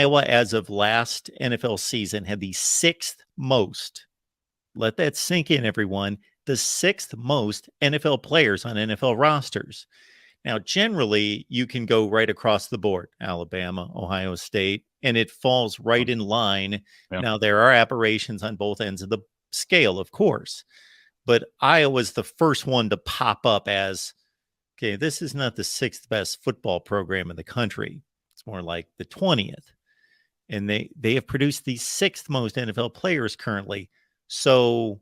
Iowa, as of last NFL season, had the sixth most, let that sink in, everyone, the sixth most NFL players on NFL rosters. Now, generally, you can go right across the board, Alabama, Ohio State, and it falls right in line. Yeah. Now, there are aberrations on both ends of the scale, of course, but Iowa's the first one to pop up as, okay, this is not the sixth best football program in the country. It's more like the 20th. And they have produced the sixth most NFL players currently. So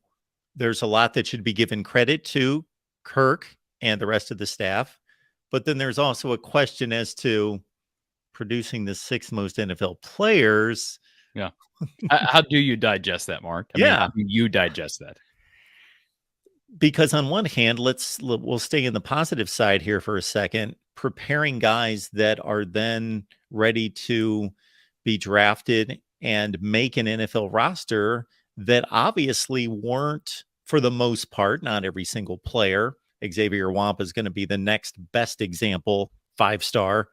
there's a lot that should be given credit to Kirk and the rest of the staff. But then there's also a question as to producing the sixth most NFL players. Yeah. How do you digest that, Mark? I mean, how do you digest that? Because on one hand, we'll stay in the positive side here for a second, preparing guys that are then ready to be drafted and make an NFL roster that obviously weren't, for the most part, not every single player. Xavier Wampa is going to be the next best example, 5-star,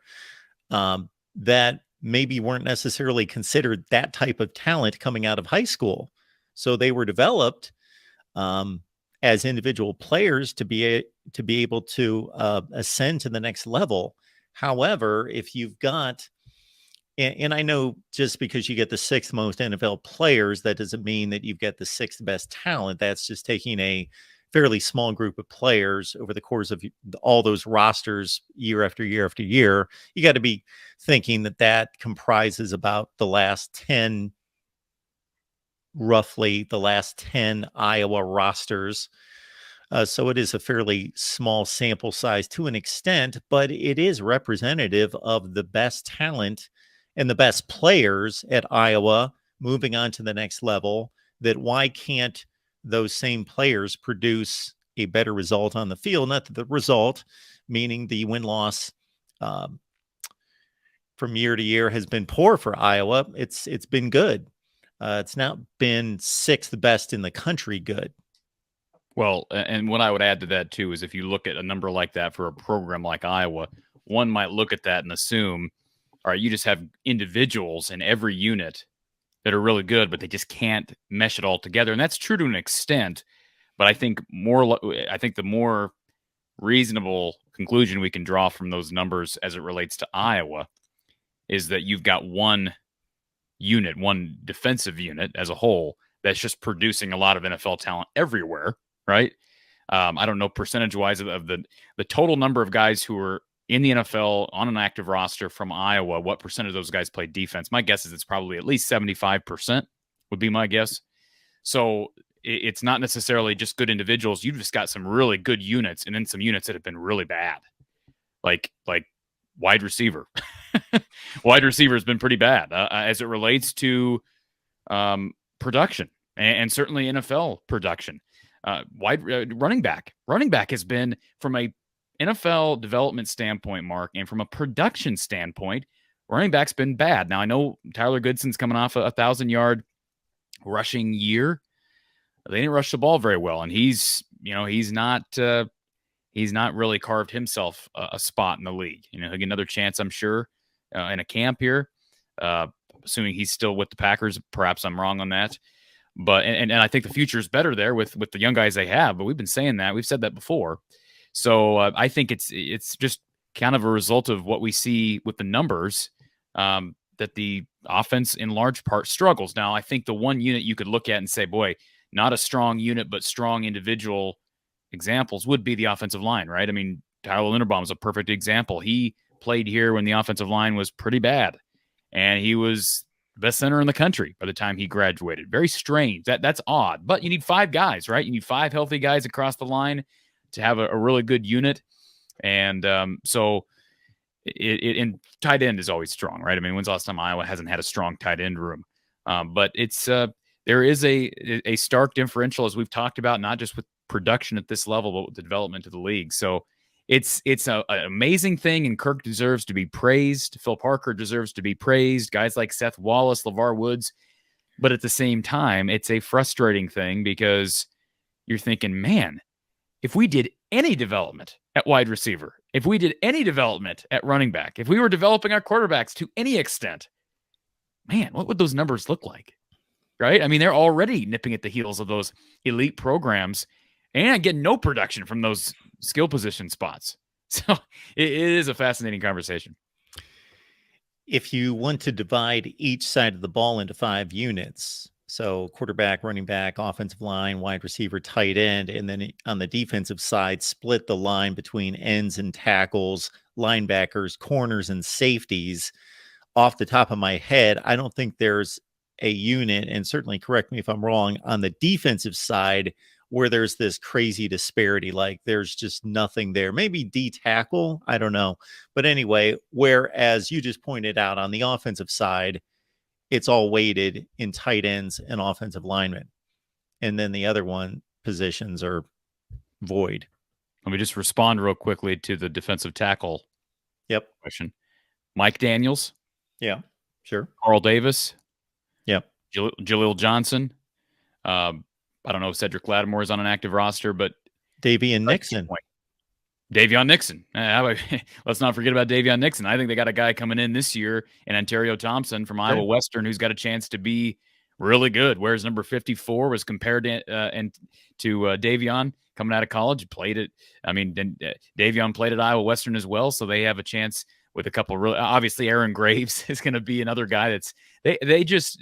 that maybe weren't necessarily considered that type of talent coming out of high school. So they were developed as individual players to be able to ascend to the next level. However, if you've got, and I know just because you get the sixth most NFL players, that doesn't mean that you've got the sixth best talent. That's just taking a fairly small group of players over the course of all those rosters year after year after year. You got to be thinking that comprises about roughly the last 10 Iowa rosters. So it is a fairly small sample size to an extent, but it is representative of the best talent and the best players at Iowa moving on to the next level. That why can't those same players produce a better result on the field? Not that the result, meaning the win-loss from year to year, has been poor for Iowa. It's been good. It's not been sixth best in the country good. Well, and what I would add to that, too, is if you look at a number like that for a program like Iowa, one might look at that and assume, all right, you just have individuals in every unit that are really good, but they just can't mesh it all together. And that's true to an extent. But I think the more reasonable conclusion we can draw from those numbers as it relates to Iowa is that you've got one unit, one defensive unit as a whole, that's just producing a lot of NFL talent everywhere, right? I don't know percentage-wise of the total number of guys who are in the NFL on an active roster from Iowa. What percent of those guys play defense? My guess is it's probably at least 75% would be my guess. So it's not necessarily just good individuals. You've just got some really good units and then some units that have been really bad. Like wide receiver. Wide receiver has been pretty bad as it relates to production and certainly NFL production. Running back has been, from a NFL development standpoint, Mark, and from a production standpoint, running back's been bad. Now, I know Tyler Goodson's coming off a 1,000-yard rushing year. They didn't rush the ball very well, and he's not really carved himself a spot in the league. He'll get another chance, I'm sure, in a camp here, assuming he's still with the Packers. Perhaps I'm wrong on that. But and I think the future is better there with the young guys they have. But we've been saying that. We've said that before. So I think it's just kind of a result of what we see with the numbers, that the offense in large part struggles. Now, I think the one unit you could look at and say, boy, not a strong unit, but strong individual examples would be the offensive line, right? I mean, Tyler Linderbaum is a perfect example. He played here when the offensive line was pretty bad, and he was the best center in the country by the time he graduated. Very strange. That's odd, but you need 5 guys, right? You need 5 healthy guys across the line to have a really good unit. And so and tight end is always strong, right? I mean, when's the last time Iowa hasn't had a strong tight end room? But it's there is a stark differential, as we've talked about, not just with production at this level, but with the development of the league. So it's an amazing thing, and Kirk deserves to be praised. Phil Parker deserves to be praised. Guys like Seth Wallace, LeVar Woods. But at the same time, it's a frustrating thing because you're thinking, man, if we did any development at wide receiver, if we did any development at running back, if we were developing our quarterbacks to any extent, man, what would those numbers look like? Right? I mean, they're already nipping at the heels of those elite programs and getting no production from those skill position spots. So it is a fascinating conversation. If you want to divide each side of the ball into 5 units, so quarterback, running back, offensive line, wide receiver, tight end, and then on the defensive side, split the line between ends and tackles, linebackers, corners, and safeties. Off the top of my head, I don't think there's a unit, and certainly correct me if I'm wrong, on the defensive side where there's this crazy disparity. Like there's just nothing there. Maybe D tackle, I don't know. But anyway, whereas you just pointed out on the offensive side, it's all weighted in tight ends and offensive linemen. And then the other one positions are void. Let me just respond real quickly to the defensive tackle question. Mike Daniels. Yeah, sure. Carl Davis. Yep. Jaleel Johnson. I don't know if Cedric Lattimore is on an active roster, but Davion Nixon. Davion Nixon. Let's not forget about Davion Nixon. I think they got a guy coming in this year in Ontario Thompson from Iowa Western who's got a chance to be really good. Whereas number 54 was compared to Davion coming out of college, played it. I mean, Davion played at Iowa Western as well, so they have a chance with a couple. Really, obviously, Aaron Graves is going to be another guy that's they just.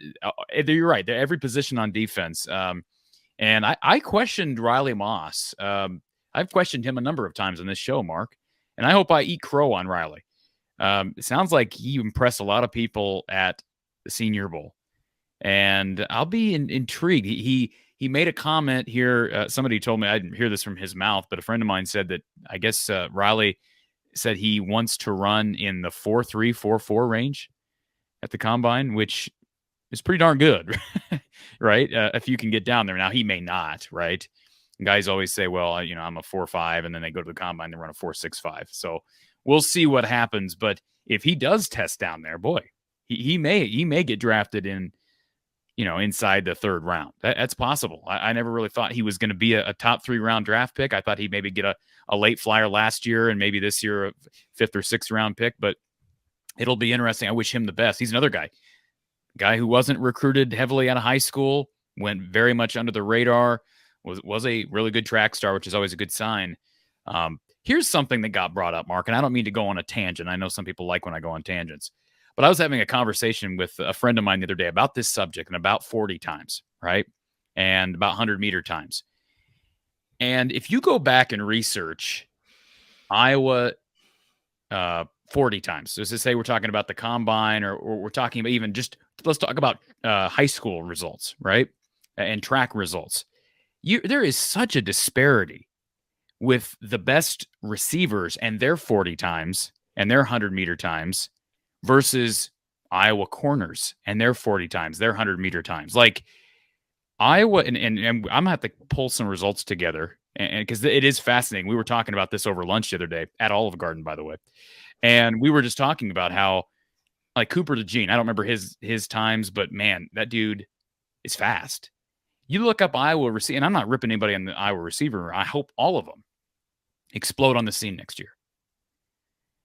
You're right. Every position on defense. And I questioned Riley Moss. I've questioned him a number of times on this show, Mark, and I hope I eat crow on Riley. It sounds like he impressed a lot of people at the Senior Bowl, and I'll be intrigued. He made a comment here. Somebody told me, I didn't hear this from his mouth, but a friend of mine said that I guess Riley said he wants to run in the 4.3, 4.4 range at the combine, which is pretty darn good, right? If you can get down there. Now, he may not, right? Guys always say, well, I'm a 4.5, and then they go to the combine and run a 4.65. So we'll see what happens. But if he does test down there, boy, he may get drafted in, inside the 3rd round. That's possible. I never really thought he was going to be a top 3 round draft pick. I thought he'd maybe get a late flyer last year and maybe this year a 5th or 6th round pick. But it'll be interesting. I wish him the best. He's another guy who wasn't recruited heavily out of high school, went very much under the radar, was a really good track star, which is always a good sign. Here's something that got brought up, Mark, and I don't mean to go on a tangent. I know some people like when I go on tangents, but I was having a conversation with a friend of mine the other day about this subject and about 40 times, right? And about 100-meter times. And if you go back and research Iowa 40 times, so to say we're talking about the combine or we're talking about even just, let's talk about high school results, right? And track results. There is such a disparity with the best receivers and their 40 times and their 100-meter times versus Iowa corners and their 40 times, their 100-meter times. Like Iowa, and I'm going to have to pull some results together, and because it is fascinating. We were talking about this over lunch the other day at Olive Garden, by the way. And we were just talking about how, like, Cooper DeJean, I don't remember his times, but man, that dude is fast. You look up Iowa receiver, and I'm not ripping anybody on the Iowa receiver. I hope all of them explode on the scene next year.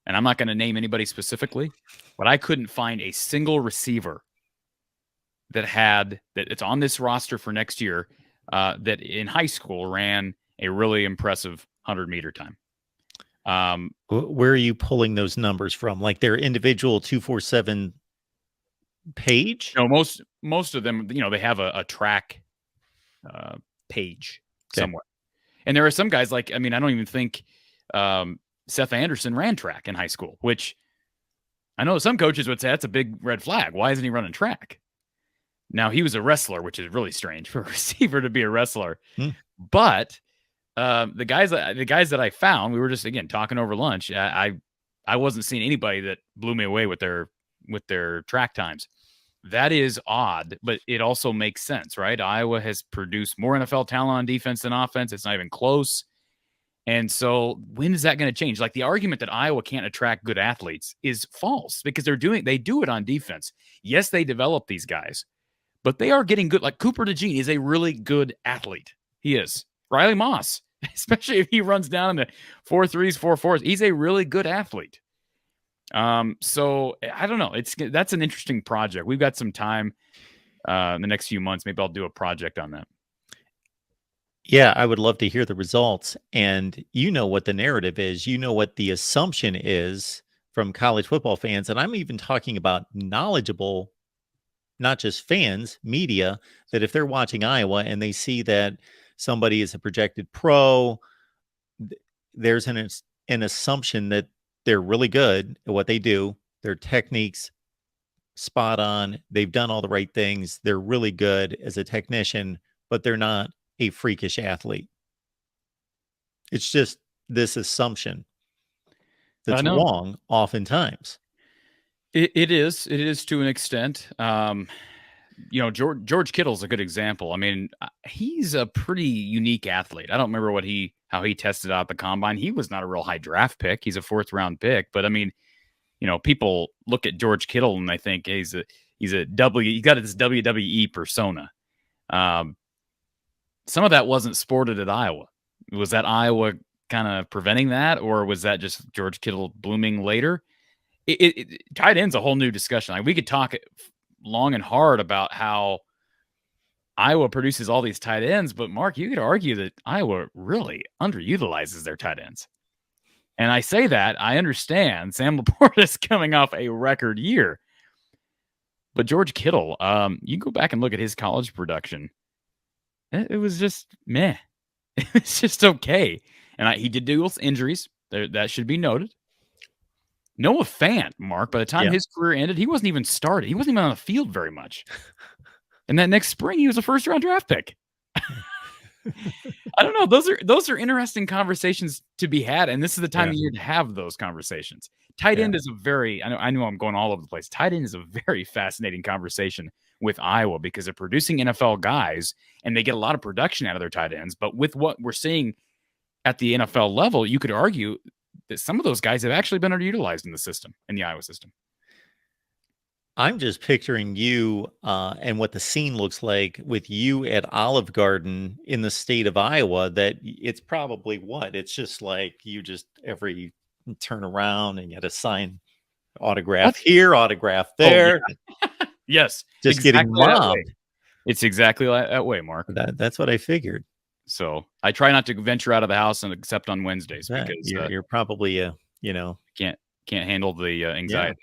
And I'm not going to name anybody specifically, but I couldn't find a single receiver that it's on this roster for next year that in high school ran a really impressive 100-meter time. Where are you pulling those numbers from? Like their individual 247 page? No, most of them, they have a track page somewhere. And there are some guys I don't even think Seth Anderson ran track in high school, which I know some coaches would say that's a big red flag. Why isn't he running track? Now, he was a wrestler, which is really strange for a receiver to be a wrestler. But the guys that I found, we were just, again, talking over lunch. I wasn't seeing anybody that blew me away with their track times. That is odd, but it also makes sense, right? Iowa has produced more NFL talent on defense than offense. It's not even close. And so when is that going to change? Like the argument that Iowa can't attract good athletes is false because they do it on defense. Yes, they develop these guys, but they are getting good. Like Cooper DeJean is a really good athlete. He is. Riley Moss, especially if he runs down in the 4.3s, 4.4s, he's a really good athlete. So I don't know. That's an interesting project. We've got some time in the next few months. Maybe I'll do a project on that. Yeah, I would love to hear the results. And you know what the narrative is, you know what the assumption is from college football fans. And I'm even talking about knowledgeable, not just fans, media, that if they're watching Iowa and they see that somebody is a projected pro, there's an assumption that they're really good at what they do, their techniques spot on, they've done all the right things, they're really good as a technician, but they're not a freakish athlete. It's just this assumption I that's know wrong oftentimes. it is. It is to an extent. George Kittle's a good example. I mean, he's a pretty unique athlete. I don't remember how he tested out the combine. He was not a real high draft pick. He's a 4th-round pick, but I mean, people look at George Kittle and they think, hey, he's got this WWE persona. Some of that wasn't sported at Iowa. Was that Iowa kind of preventing that, or was that just George Kittle blooming later? Tight end's a whole new discussion. Like, we could talk long and hard about how Iowa produces all these tight ends, but Mark, you could argue that Iowa really underutilizes their tight ends. And I say that, I understand Sam Laporta is coming off a record year. But George Kittle, you go back and look at his college production. It was just meh. It's just okay. And he did deal with injuries. That should be noted. Noah Fant, Mark, by the time his career ended, he wasn't even started. He wasn't even on the field very much. And that next spring, he was a 1st-round draft pick. I don't know. Those are interesting conversations to be had, and this is the time of year to have those conversations. Tight end is I know I'm going all over the place. Tight end is a very fascinating conversation with Iowa because they're producing NFL guys, and they get a lot of production out of their tight ends. But with what we're seeing at the NFL level, you could argue that some of those guys have actually been underutilized in the Iowa system. I'm just picturing you and what the scene looks like with you at Olive Garden in the state of Iowa, that it's probably it's just like you just every turn around and you had to sign autograph here, autograph there. Oh, yeah. Yes. Just exactly getting mobbed. It's exactly that way, Mark. That's what I figured. So I try not to venture out of the house except on Wednesdays because you're probably can't handle the anxiety.